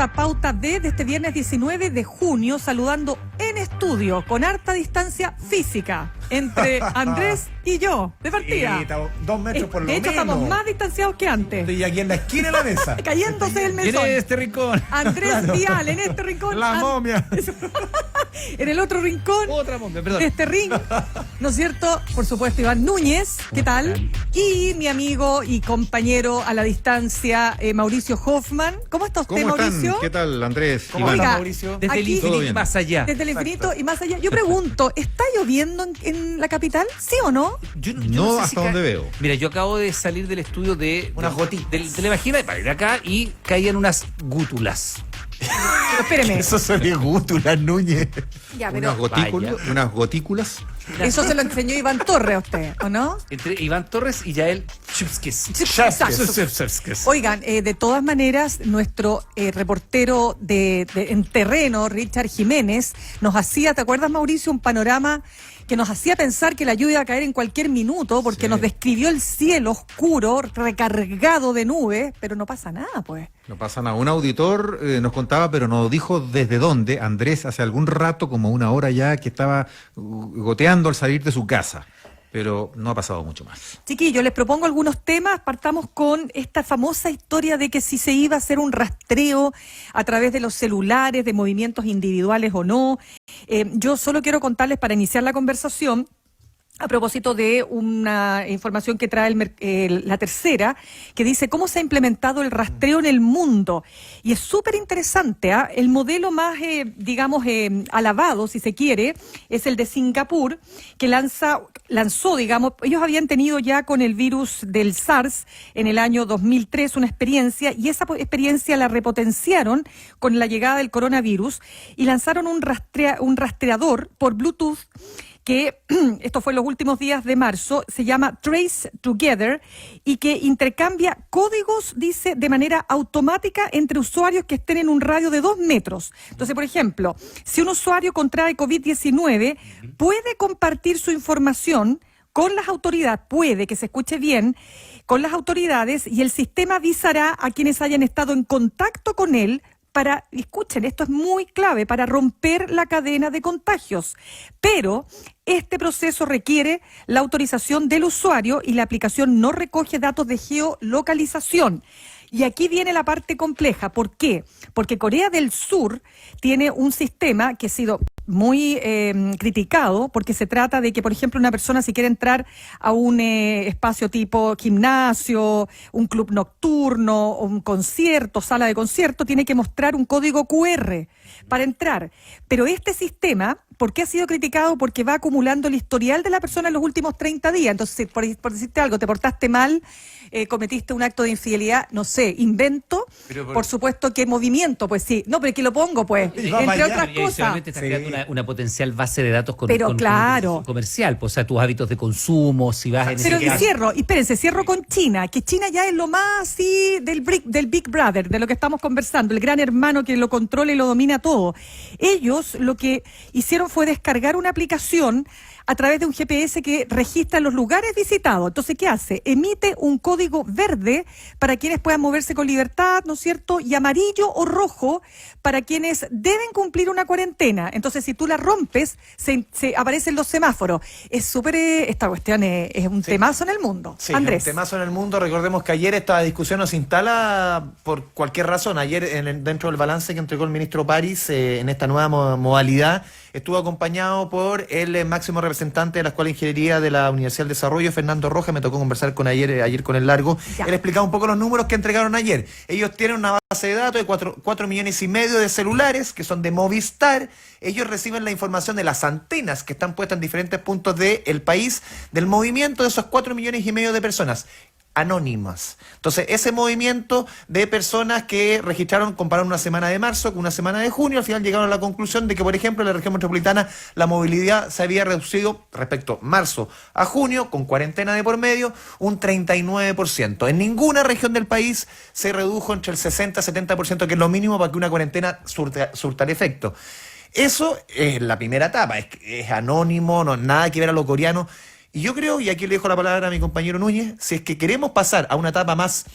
esta pauta de este viernes 19 de junio, saludando en estudio, con harta distancia física, entre Andrés y yo, de partida. Sí, 2 metros por lo de hecho, menos. estamos más distanciados que antes. Estoy aquí en la esquina de la mesa. Cayéndose del mesón. En este rincón. Andrés Claro. Vial, en este rincón. La momia. En el otro rincón. Otra momia, perdón. De este ring, ¿no es cierto? Por supuesto, Iván Núñez, ¿qué tal? Y mi amigo y compañero a la distancia, Mauricio Hoffman. ¿Cómo está usted, ¿Cómo Mauricio? están? ¿Qué tal, Andrés? ¿Cómo Iván? está, Oiga, Mauricio? Desde el aquí- infinito y bien. más allá. Desde el infinito y más allá. Yo pregunto, ¿está lloviendo en la capital? ¿Sí o no? Yo No, sé hasta donde veo. Mira, yo acabo de salir del estudio de Unas gotitas. de la vagina para ir acá y caían gútulas. Pero espéreme. Eso se ve gútula, Núñez. Ya, pero Unas gotículas. eso se lo enseñó Iván Torres a usted, ¿o no? Entre Iván Torres y Yael Chupskis. Exacto. Oigan, de todas maneras, nuestro reportero en terreno, Richard Jiménez, nos hacía, ¿te acuerdas, Mauricio? Un panorama que nos hacía pensar que la lluvia iba a caer en cualquier minuto, porque Sí. nos describió el cielo oscuro, recargado de nubes, pero no pasa nada, pues. No pasa nada. Un auditor nos contaba, pero nos dijo desde dónde, Andrés, hace algún rato, como una hora ya, que estaba goteando al salir de su casa. Pero no ha pasado mucho más. Chiquillos, les propongo algunos temas. Partamos con esta famosa historia de que si se iba a hacer un rastreo a través de los celulares, de movimientos individuales o no. Yo solo quiero contarles para iniciar la conversación, a propósito de una información que trae la tercera, que dice cómo se ha implementado el rastreo en el mundo. Y es súper interesante, ¿ah? El modelo más, alabado, si se quiere, es el de Singapur, que lanzó, digamos, ellos habían tenido ya con el virus del SARS en el año 2003 una experiencia, y esa experiencia la repotenciaron con la llegada del coronavirus, y lanzaron un rastreador por Bluetooth, que esto fue en los últimos días de marzo, se llama Trace Together, y que intercambia códigos, dice, de manera automática entre usuarios que estén en un radio de 2 metros. Entonces, por ejemplo, si un usuario contrae COVID-19, puede compartir su información con las autoridades, puede que se escuche bien, con las autoridades, y el sistema avisará a quienes hayan estado en contacto con él para, escuchen, esto es muy clave, para romper la cadena de contagios. Pero este proceso requiere la autorización del usuario y la aplicación no recoge datos de geolocalización. Y aquí viene la parte compleja. ¿Por qué? Porque Corea del Sur tiene un sistema que ha sido muy criticado, porque se trata de que, por ejemplo, una persona si quiere entrar a un espacio tipo gimnasio, un club nocturno, o un concierto, sala de concierto, tiene que mostrar un código QR para entrar. Pero este sistema, ¿por qué ha sido criticado? Porque va acumulando el historial de la persona en los últimos 30 días. Entonces, por decirte algo, te portaste mal, cometiste un acto de infidelidad, no sé, invento, por supuesto que movimiento, pues sí. No, pero que lo pongo, pues, entre otras cosas. Solamente estás creando una potencial base de datos con claro, comercial, pues, o sea, tus hábitos de consumo, si vas en pero ese cierro con China, que China ya es lo más así del Big Brother, de lo que estamos conversando, el gran hermano que lo controla y lo domina todo. Ellos lo que hicieron fue descargar una aplicación a través de un GPS que registra los lugares visitados. Entonces, ¿qué hace? Emite un código verde para quienes puedan moverse con libertad, ¿no es cierto? Y amarillo o rojo para quienes deben cumplir una cuarentena. Entonces, si tú la rompes, se aparecen los semáforos. Es súper, esta cuestión es un temazo en el mundo. Sí, Andrés. un temazo en el mundo. Recordemos que ayer esta discusión nos instala por cualquier razón. Ayer, dentro del balance que entregó el ministro París, en esta nueva modalidad, estuvo acompañado por el máximo representante de la Escuela de Ingeniería de la Universidad del Desarrollo, Fernando Rojas. Me tocó conversar con ayer con el largo. Ya. Él explicaba un poco los números que entregaron ayer. Ellos tienen una base de datos de 4,5 millones de celulares que son de Movistar. Ellos reciben la información de las antenas que están puestas en diferentes puntos del país, del movimiento de esos 4,5 millones de personas anónimas. Entonces, ese movimiento de personas que registraron, compararon una semana de marzo con una semana de junio, al final llegaron a la conclusión de que, por ejemplo, en la región metropolitana la movilidad se había reducido respecto marzo a junio, con cuarentena de por medio, un 39%. En ninguna región del país se redujo entre el 60 y 70%, que es lo mínimo para que una cuarentena surta efecto. Eso es la primera etapa, es anónimo, no nada que ver a lo coreano. Y yo creo, y aquí le dejo la palabra a mi compañero Núñez, si es que queremos pasar a una etapa más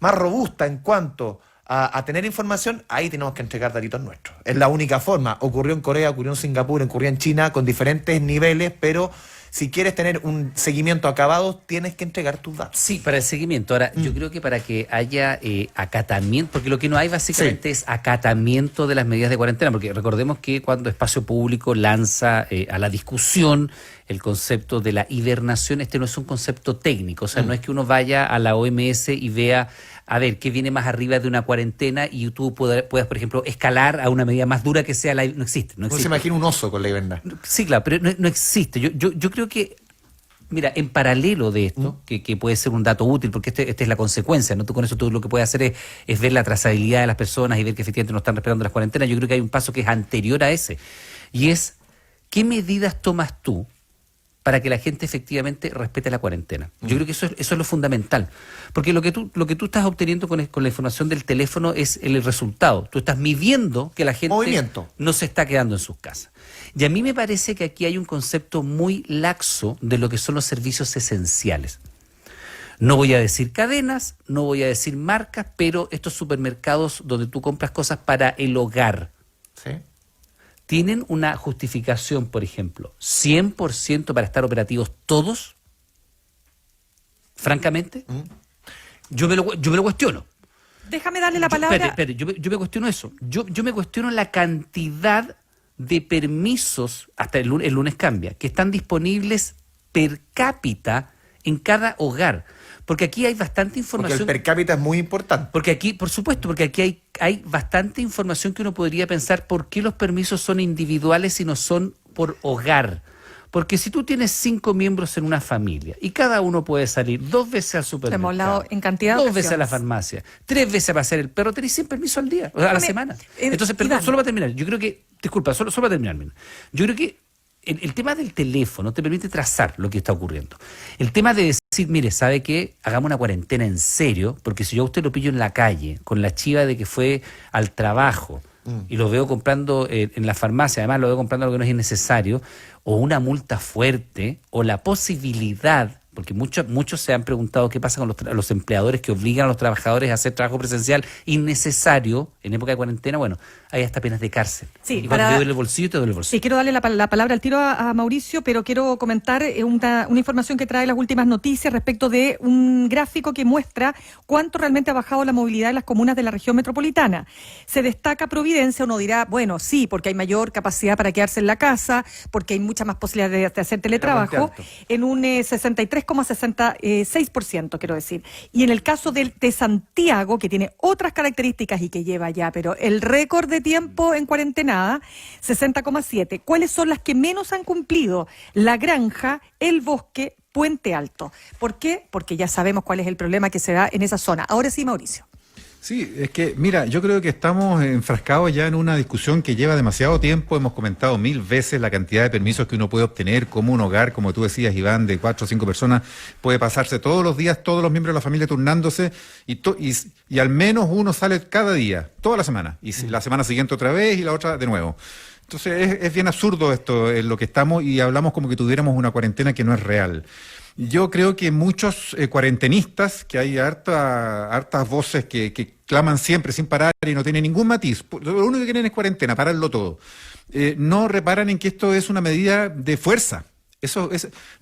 robusta en cuanto a tener información, ahí tenemos que entregar datitos nuestros. Es la única forma. Ocurrió en Corea, ocurrió en Singapur, ocurrió en China, con diferentes niveles, pero si quieres tener un seguimiento acabado, tienes que entregar tus datos. Sí, para el seguimiento. Ahora, yo creo que para que haya acatamiento, porque lo que no hay básicamente es acatamiento de las medidas de cuarentena, porque recordemos que cuando Espacio Público lanza a la discusión el concepto de la hibernación, este no es un concepto técnico, o sea, no es que uno vaya a la OMS y vea, a ver, qué viene más arriba de una cuarentena y tú puedas, por ejemplo, escalar a una medida más dura que sea la... No existe, no Uno se existe. imagina un oso con la hiberna. Sí, claro, pero no existe. Yo creo que, mira, en paralelo de esto, que puede ser un dato útil, porque esta es la consecuencia, ¿no? Tú con eso tú lo que puedes hacer es ver la trazabilidad de las personas y ver que efectivamente no están respetando las cuarentenas. Yo creo que hay un paso que es anterior a ese, y es, ¿qué medidas tomas tú para que la gente efectivamente respete la cuarentena? Yo creo que eso es lo fundamental. Porque lo que tú estás obteniendo con la información del teléfono es el resultado. Tú estás midiendo que la gente Movimiento. no se está quedando en sus casas. Y a mí me parece que aquí hay un concepto muy laxo de lo que son los servicios esenciales. No voy a decir cadenas, no voy a decir marcas, pero estos supermercados donde tú compras cosas para el hogar, ¿Sí? ¿tienen una justificación, por ejemplo, 100% para estar operativos todos? Francamente, yo me lo cuestiono. Déjame darle la palabra. Espere, yo me cuestiono eso. Yo me cuestiono la cantidad de permisos, hasta el lunes cambia, que están disponibles per cápita en cada hogar. Porque aquí hay bastante Porque información. el per cápita es muy importante. Porque aquí, por supuesto, porque aquí hay bastante información que uno podría pensar por qué los permisos son individuales y no son por hogar. Porque si tú tienes 5 miembros en una familia y cada uno puede salir 2 veces al supermercado, Hemos hablado en cantidad de 2 veces a la ocasiones. farmacia, 3 veces a pasear el perro, tenés 100 permisos al día, o sea, a la semana. Entonces, perdón, Iván. solo para terminar, yo creo que, disculpa, solo para terminar, mira. Yo creo que el tema del teléfono te permite trazar lo que está ocurriendo. El tema de decir, mire, ¿sabe qué? Hagamos una cuarentena en serio, porque si yo a usted lo pillo en la calle, con la chiva de que fue al trabajo, y lo veo comprando en la farmacia, además lo veo comprando lo que no es innecesario, o una multa fuerte, o la posibilidad, porque muchos se han preguntado qué pasa con los empleadores que obligan a los trabajadores a hacer trabajo presencial innecesario en época de cuarentena. Bueno, hay hasta penas de cárcel. Sí, y cuando te duele el bolsillo, te duele el bolsillo. Sí, quiero darle la palabra al tiro a Mauricio, pero quiero comentar una información que trae las últimas noticias respecto de un gráfico que muestra cuánto realmente ha bajado la movilidad en las comunas de la región metropolitana. Se destaca Providencia, uno dirá, bueno, sí, porque hay mayor capacidad para quedarse en la casa, porque hay mucha más posibilidad de hacer teletrabajo, en un 63,66%, quiero decir. Y en el caso de Santiago, que tiene otras características y que lleva ya, pero el récord de tiempo en cuarentenada, 60,7. ¿Cuáles son las que menos han cumplido? La Granja, El Bosque, Puente Alto. ¿Por qué? Porque ya sabemos cuál es el problema que se da en esa zona. Ahora sí, Mauricio. Sí, es que, mira, yo creo que estamos enfrascados ya en una discusión que lleva demasiado tiempo. Hemos comentado 1000 veces la cantidad de permisos que uno puede obtener, como un hogar, como tú decías, Iván, de 4 o 5 personas, puede pasarse todos los días, todos los miembros de la familia turnándose, y al menos uno sale cada día, toda la semana, y la semana siguiente otra vez y la otra de nuevo. Entonces es bien absurdo esto en lo que estamos, y hablamos como que tuviéramos una cuarentena que no es real. Yo creo que muchos cuarentenistas, que hay hartas voces que claman siempre sin parar y no tienen ningún matiz, lo único que quieren es cuarentena, pararlo todo, no reparan en que esto es una medida de fuerza.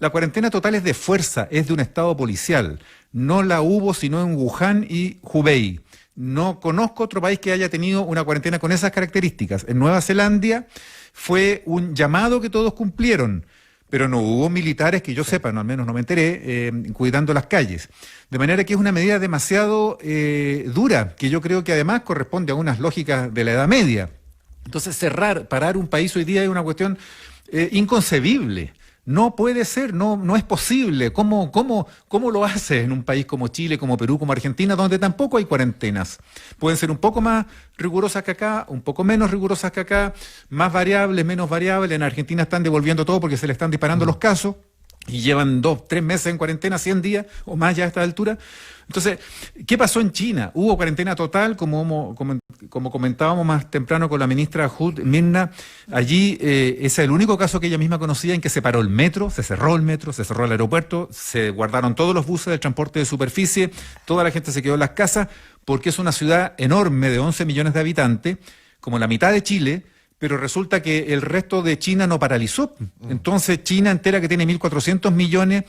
La cuarentena total es de fuerza, es de un estado policial. No la hubo sino en Wuhan y Hubei. No conozco otro país que haya tenido una cuarentena con esas características. En Nueva Zelanda fue un llamado que todos cumplieron, pero no hubo militares que yo sepa, no, al menos no me enteré, cuidando las calles. De manera que es una medida demasiado dura, que yo creo que además corresponde a unas lógicas de la Edad Media. Entonces parar un país hoy día es una cuestión inconcebible. No puede ser, no es posible. ¿Cómo lo haces en un país como Chile, como Perú, como Argentina, donde tampoco hay cuarentenas? Pueden ser un poco más rigurosas que acá, un poco menos rigurosas que acá, más variables, menos variables. En Argentina están devolviendo todo porque se le están disparando los casos. y llevan 2, 3 meses en cuarentena, 100 días o más ya a esta altura. Entonces, ¿qué pasó en China? Hubo cuarentena total, como comentábamos más temprano con la ministra Hu Minna. Allí ese es el único caso que ella misma conocía en que se paró el metro, se cerró el aeropuerto, se guardaron todos los buses del transporte de superficie, toda la gente se quedó en las casas, porque es una ciudad enorme de 11 millones de habitantes, como la mitad de Chile, pero resulta que el resto de China no paralizó. Entonces, China entera, que tiene 1.400 millones,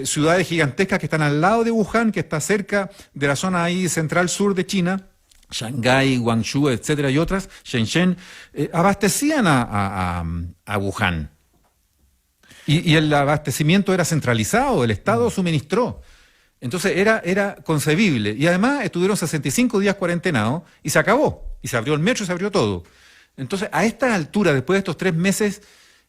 ciudades gigantescas que están al lado de Wuhan, que está cerca de la zona ahí central-sur de China, Shanghái, Guangzhou, etcétera, y otras, Shenzhen, abastecían a Wuhan. Y el abastecimiento era centralizado, el Estado suministró. Entonces era concebible. Y además estuvieron 65 días cuarentenados y se acabó. Y se abrió el metro y se abrió todo. Entonces, a esta altura, después de estos 3 meses,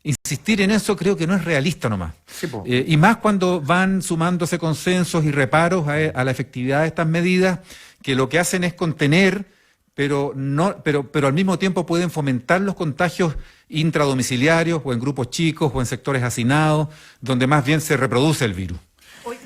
insistir en eso creo que no es realista nomás. Sí, y más cuando van sumándose consensos y reparos a la efectividad de estas medidas, que lo que hacen es contener, pero al mismo tiempo pueden fomentar los contagios intradomiciliarios o en grupos chicos o en sectores hacinados, donde más bien se reproduce el virus.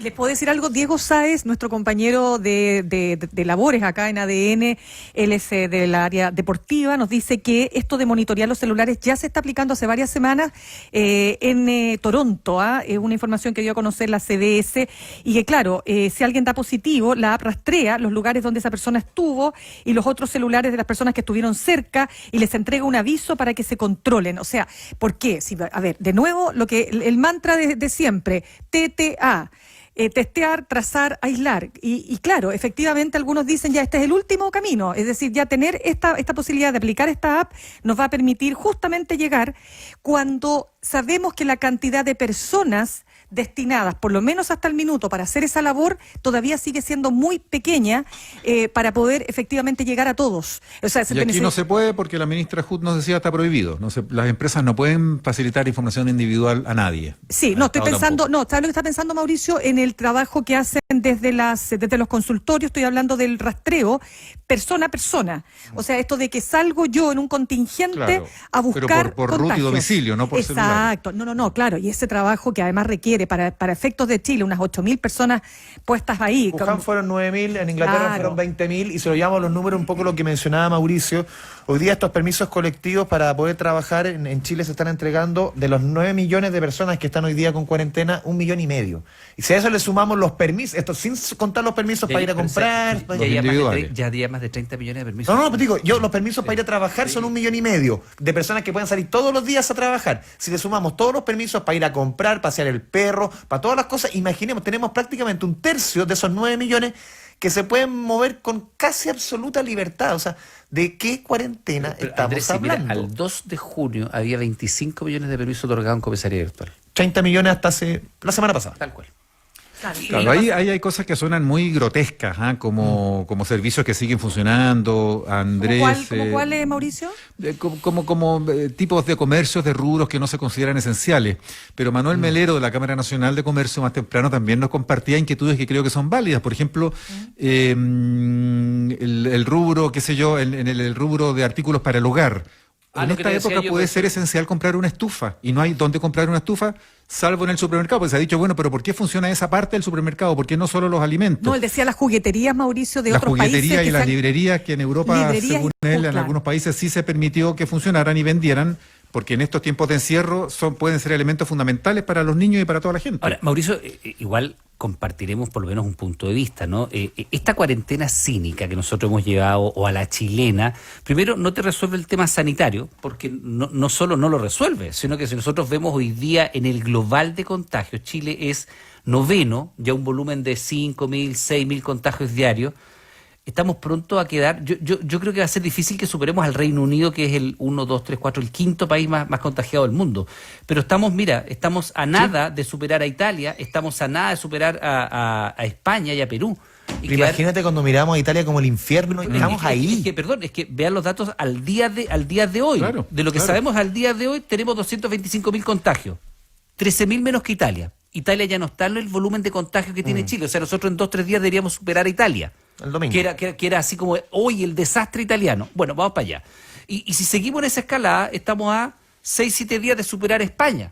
¿Les puedo decir algo? Diego Sáez, nuestro compañero de labores acá en ADN, él es del área deportiva, nos dice que esto de monitorear los celulares ya se está aplicando hace varias semanas en Toronto. Es una información que dio a conocer la CDS y que, claro, si alguien da positivo, la app rastrea los lugares donde esa persona estuvo y los otros celulares de las personas que estuvieron cerca y les entrega un aviso para que se controlen. O sea, ¿por qué? A ver, de nuevo, el mantra de siempre, TTA. Testear, trazar, aislar. Y claro, efectivamente algunos dicen ya este es el último camino, es decir, ya tener esta posibilidad de aplicar esta app nos va a permitir justamente llegar cuando sabemos que la cantidad de personas destinadas, por lo menos hasta el minuto, para hacer esa labor, todavía sigue siendo muy pequeña para poder efectivamente llegar a todos. O sea, y aquí no se puede porque la ministra Hood nos decía está prohibido. Las empresas no pueden facilitar información individual a nadie. Sí, no, estoy pensando, ¿sabes lo que está pensando Mauricio? En el trabajo que hacen desde los consultorios, estoy hablando del rastreo, persona a persona. O sea, esto de que salgo yo en un contingente claro, a buscar pero por ruta y domicilio, no por celular. Exacto, no, claro, y ese trabajo que además requiere para efectos de Chile unas 8.000 personas puestas ahí. Wuhan fueron 9.000, en Inglaterra Claro. fueron 20.000 y se lo llamamos los números un poco lo que mencionaba Mauricio. Hoy día estos permisos colectivos para poder trabajar en Chile se están entregando de los 9 millones de personas que están hoy día con cuarentena, 1,5 millones. Y si a eso le sumamos los permisos, esto sin contar los permisos para ir a comprar. Ya había más de 30 millones de permisos. No, pues digo, los permisos para ir a trabajar son 1,5 millones de personas que pueden salir todos los días a trabajar. Si le sumamos todos los permisos para ir a comprar, pasear el perro, para todas las cosas, imaginemos, tenemos prácticamente 1/3 de esos 9 millones que se pueden mover con casi absoluta libertad. O sea, ¿de qué cuarentena estamos Andrés, hablando? mira, al 2 de junio había 25 millones de permisos otorgados en comisaría virtual. 30 millones hasta la semana pasada. Tal cual. Claro, ahí hay cosas que suenan muy grotescas, como servicios que siguen funcionando, Andrés. ¿Cómo cuál, Mauricio? Como tipos de comercios, de rubros que no se consideran esenciales. Pero Manuel Melero de la Cámara Nacional de Comercio más temprano también nos compartía inquietudes que creo que son válidas. Por ejemplo, el rubro, qué sé yo, en el rubro de artículos para el hogar. En esta época puede ser esencial comprar una estufa y no hay dónde comprar una estufa salvo en el supermercado, pues se ha dicho, bueno, pero ¿por qué funciona esa parte del supermercado? ¿Por qué no solo los alimentos? No, él decía las jugueterías, Mauricio, de otros países. Las jugueterías y las librerías que en Europa, según él, en claro, algunos países sí se permitió que funcionaran y vendieran, porque en estos tiempos de encierro pueden ser elementos fundamentales para los niños y para toda la gente. Ahora, Mauricio, igual compartiremos por lo menos un punto de vista, ¿no? Esta cuarentena cínica que nosotros hemos llevado, o a la chilena, primero no te resuelve el tema sanitario, porque no solo no lo resuelve, sino que si nosotros vemos hoy día en el global de contagios, Chile es 9º, ya un volumen de 5.000, 6.000 contagios diarios. Estamos pronto a quedar, yo creo que va a ser difícil que superemos al Reino Unido, que es el 1, 2, 3, 4, el 5.º país más contagiado del mundo. Pero estamos a nada de superar a Italia, estamos a nada de superar a España y a Perú. Imagínate cuando miramos a Italia como el infierno, estamos ahí. Es que vean los datos al día de hoy. Claro, de lo que sabemos al día de hoy, tenemos 225.000 contagios, 13.000 menos que Italia. Italia ya no está en el volumen de contagios que tiene Chile. O sea, nosotros en 2-3 días deberíamos superar a Italia. El domingo. Que era así como hoy el desastre italiano. Bueno, vamos para allá. Y si seguimos en esa escalada, estamos a 6-7 días de superar a España.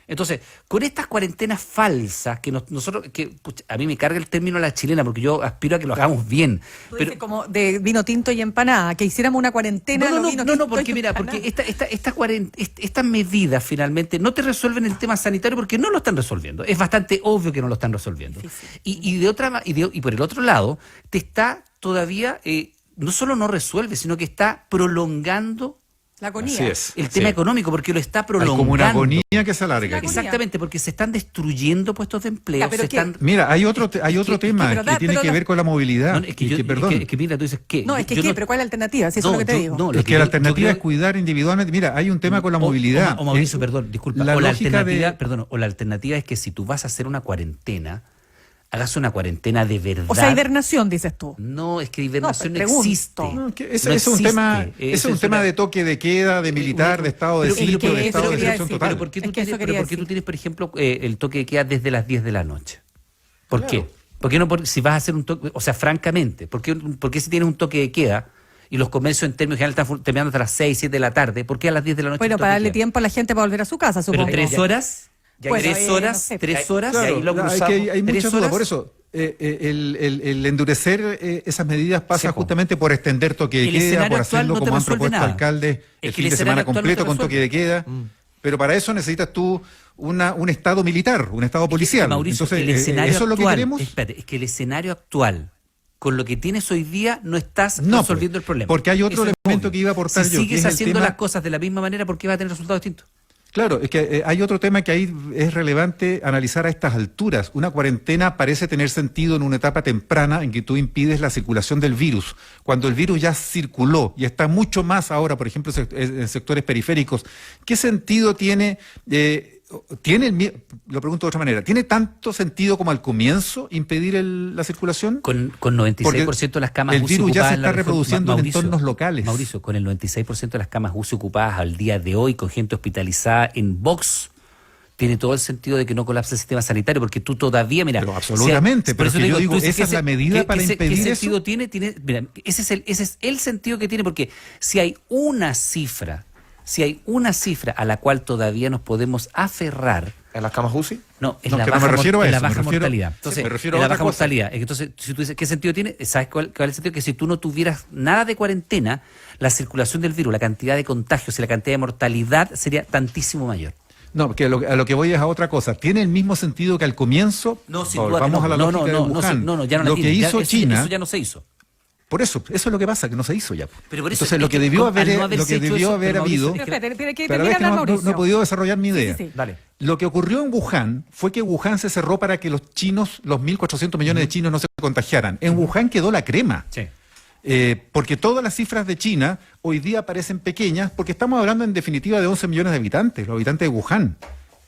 Entonces, con estas cuarentenas falsas, que nosotros, pucha, a mí me carga el término a la chilena, porque yo aspiro a que lo hagamos bien. Tú dices como de vino tinto y empanada, que hiciéramos una cuarentena. No, porque mira, porque estas medidas finalmente no te resuelven el tema sanitario porque no lo están resolviendo. Es bastante obvio que no lo están resolviendo. Y por el otro lado, te está todavía, no solo no resuelve, sino que está prolongando la agonía. Así es. el tema económico, porque lo está Hay prolongando. como una agonía que se alarga. Exactamente, porque se están destruyendo puestos de empleo. Ya, pero Mira, hay otro tema que tiene que ver con la movilidad. No, es que mira, tú dices ¿qué? No, es que Yo pero ¿cuál es la alternativa? Si eso no, es lo que te yo- digo. no, lo Es que la yo alternativa creo- es cuidar individualmente. Mira, hay un tema con la movilidad. O Mauricio, Es- perdón, disculpa. La O la lógica alternativa, de... perdón, o la alternativa es que si tú vas a hacer una cuarentena, hagas una cuarentena de verdad. O sea, hibernación, dices tú. No, es que hibernación no, No, pregunto. existe. No, que No ese es un existe. tema, Eso es un es tema una- de toque de queda, de militar, de estado de pero- sitio, pero de eso estado de quería excepción decir, total. Pero ¿por qué tú Es que eso tienes, quería pero por qué decir. tú tienes, por ejemplo, el toque de queda desde las 10 de la noche? ¿Por Claro. qué? ¿Por qué no si vas a hacer un toque, o sea, francamente, ¿por qué si tienes un toque de queda y los comercios en términos generales están terminando hasta las 6, 7 de la tarde, ¿por qué a las 10 de la noche? Bueno, el toque para de darle queda? tiempo a la gente para volver a su casa, Pero supongo. 3 horas, Bueno, 3 horas, no sé. 3 horas, Claro, y ahí lo claro, cruzamos. hay 3 muchas dudas, horas. por eso el endurecer esas medidas pasa Sí, po. justamente por extender toque de El queda, escenario por actual hacerlo no te como han resuelve propuesto nada. alcaldes Es el que fin el de semana escenario actual no completo te con toque de resuelve. queda. Pero para eso necesitas tú un estado militar, un estado policial. Mauricio, Entonces, el escenario ¿eso es lo que actual, queremos? espérate, es que el escenario actual, con lo que tienes hoy día, no estás No, resolviendo pues, el problema. porque hay otro Eso es elemento obvio. que iba a aportar si yo, que sigues es el haciendo tema- las cosas de la misma manera, ¿por qué va a tener resultados distintos? Claro, es que hay otro tema que ahí es relevante analizar a estas alturas. Una cuarentena parece tener sentido en una etapa temprana en que tú impides la circulación del virus. Cuando el virus ya circuló y está mucho más ahora, por ejemplo, en sectores periféricos, ¿qué sentido tiene? Lo pregunto de otra manera, ¿tiene tanto sentido como al comienzo impedir la circulación? Con 96% de las camas el UCI virus ya ocupadas se en la está región- reproduciendo en Mauricio, entornos locales. Mauricio, con el 96% de las camas UCI ocupadas al día de hoy, con gente hospitalizada en box, tiene todo el sentido de que no colapse el sistema sanitario, porque tú todavía, mira... Pero absolutamente, por pero eso que te yo digo, entonces, esa es la medida para impedir ¿qué eso? sentido tiene? Mira, ese es el sentido que tiene, porque si hay una cifra a la cual todavía nos podemos aferrar, ¿En las camas UCI? no, es No, la que no me baja, refiero a es la eso, me baja refiero- mortalidad. sí, Entonces, me refiero es a la otra baja cosa. mortalidad. Entonces, si tú dices, ¿qué sentido tiene? ¿Sabes cuál es el sentido? Que si tú no tuvieras nada de cuarentena, la circulación del virus, la cantidad de contagios y la cantidad de mortalidad sería tantísimo mayor. No, porque a lo que voy es a otra cosa. ¿Tiene el mismo sentido que al comienzo? No, sin duda que Vamos no. a la No, lógica no, de no, Wuhan. no, ya no la Lo que tiene. hizo China, Eso ya no se hizo. por eso es lo que pasa, que no se hizo ya. Pero por eso Entonces es lo que que debió al haber, no haberse lo que hecho debió eso, haber pero Mauricio, habido... es que- Espérate, que Pero termine es que hablar no he Mauricio. podido desarrollar mi idea. Sí. Dale. Lo que ocurrió en Wuhan fue que Wuhan se cerró para que los chinos, los 1.400 millones de chinos no se contagiaran. En Wuhan quedó la crema. Sí. Porque todas las cifras de China hoy día parecen pequeñas, porque estamos hablando en definitiva de 11 millones de habitantes, los habitantes de Wuhan,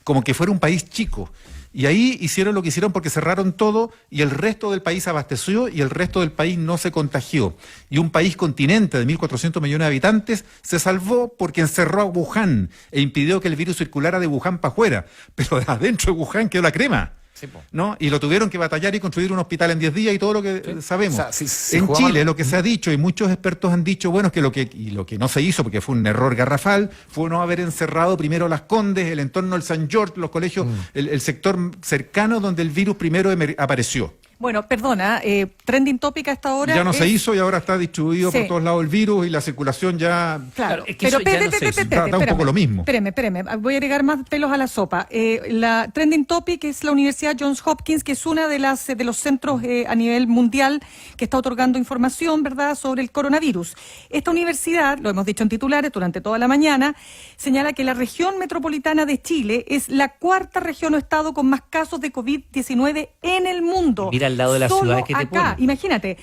como que fuera un país chico. Y ahí hicieron lo que hicieron porque cerraron todo y el resto del país abasteció y el resto del país no se contagió. Y un país continente de 1.400 millones de habitantes se salvó porque encerró a Wuhan e impidió que el virus circulara de Wuhan para afuera. Pero de adentro de Wuhan quedó la crema. Sí, po. ¿No? Y lo tuvieron que batallar y construir un hospital en 10 días y todo lo que sabemos. O sea, si en jugamos- Chile lo que se ha dicho y muchos expertos han dicho, bueno, es que lo que no se hizo, porque fue un error garrafal, fue no haber encerrado primero Las Condes, el entorno del San George, los colegios, el sector cercano donde el virus primero apareció. Bueno, perdona, trending topic a esta hora. Ya no se es- hizo y ahora está distribuido Sí. por todos lados el virus y la circulación ya... Claro, Es que eso ya no se hizo. Da un poco lo mismo. Espéreme, voy a agregar más pelos a la sopa. La trending topic es la Universidad Johns Hopkins, que es una de los centros a nivel mundial que está otorgando información, ¿verdad?, sobre el coronavirus. Esta universidad, lo hemos dicho en titulares durante toda la mañana, señala que la región metropolitana de Chile es la cuarta región o estado con más casos de COVID-19 en el mundo. Mira al lado de las Solo ciudades que te acá, ponen. imagínate,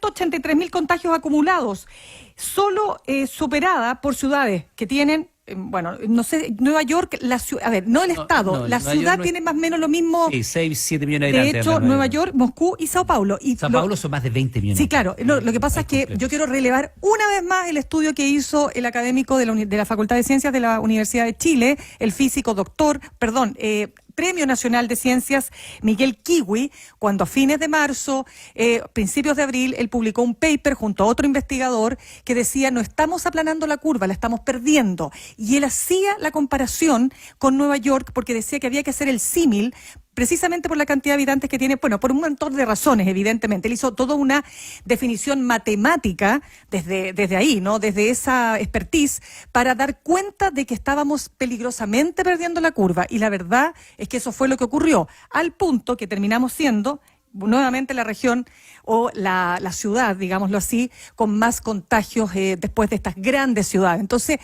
183.000 contagios acumulados, solo superada por ciudades que tienen, bueno, no sé, Nueva York, a ver, no el No, estado, no, la Nueva ciudad York no es- tiene más o menos lo mismo, Sí, 6, 7 millones de de habitantes. hecho, anda Nueva York, Moscú y Sao Paulo. Y Sao lo- Paulo son más de 20 millones. Sí, claro. Lo que pasa es que completo. yo quiero relevar una vez más el estudio que hizo el académico de la Facultad de Ciencias de la Universidad de Chile, el físico doctor, Premio Nacional de Ciencias Miguel Kiwi, cuando a fines de marzo, principios de abril, él publicó un paper junto a otro investigador que decía: no estamos aplanando la curva, la estamos perdiendo. Y él hacía la comparación con Nueva York porque decía que había que hacer el símil precisamente por la cantidad de habitantes que tiene, bueno, por un montón de razones, evidentemente. Él hizo toda una definición matemática desde ahí, ¿no? Desde esa expertise, para dar cuenta de que estábamos peligrosamente perdiendo la curva. Y la verdad es que eso fue lo que ocurrió, al punto que terminamos siendo nuevamente la región o la ciudad, digámoslo así, con más contagios después de estas grandes ciudades. Entonces,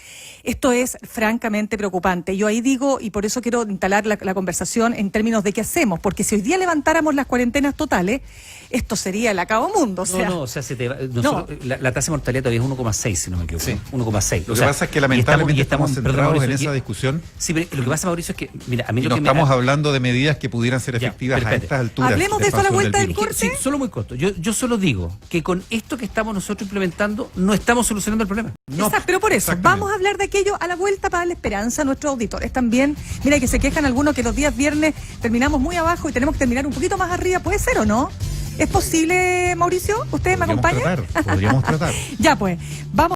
esto es francamente preocupante. Yo ahí digo, y por eso quiero instalar la conversación en términos de qué hacemos, porque si hoy día levantáramos las cuarentenas totales, esto sería el acabo mundo. La tasa de mortalidad todavía es 1,6, si no me equivoco. Sí. 1,6. Lo que pasa es que lamentablemente estamos centrados en esa discusión. Sí, pero lo que pasa, Mauricio, es que, mira, a mí no estamos hablando de medidas que pudieran ser efectivas a estas alturas. Hablemos de eso a la vuelta del corte. Sí, solo muy corto. Yo solo digo que con esto que estamos nosotros implementando no estamos solucionando el problema. No, pero por eso, vamos a hablar de aquello a la vuelta para darle esperanza a nuestros auditores también. Mira que se quejan algunos que los días viernes terminamos muy abajo y tenemos que terminar un poquito más arriba. ¿Puede ser o no? ¿Es posible, Mauricio? ¿Ustedes me acompañan? Podríamos tratar. Ya pues, vamos.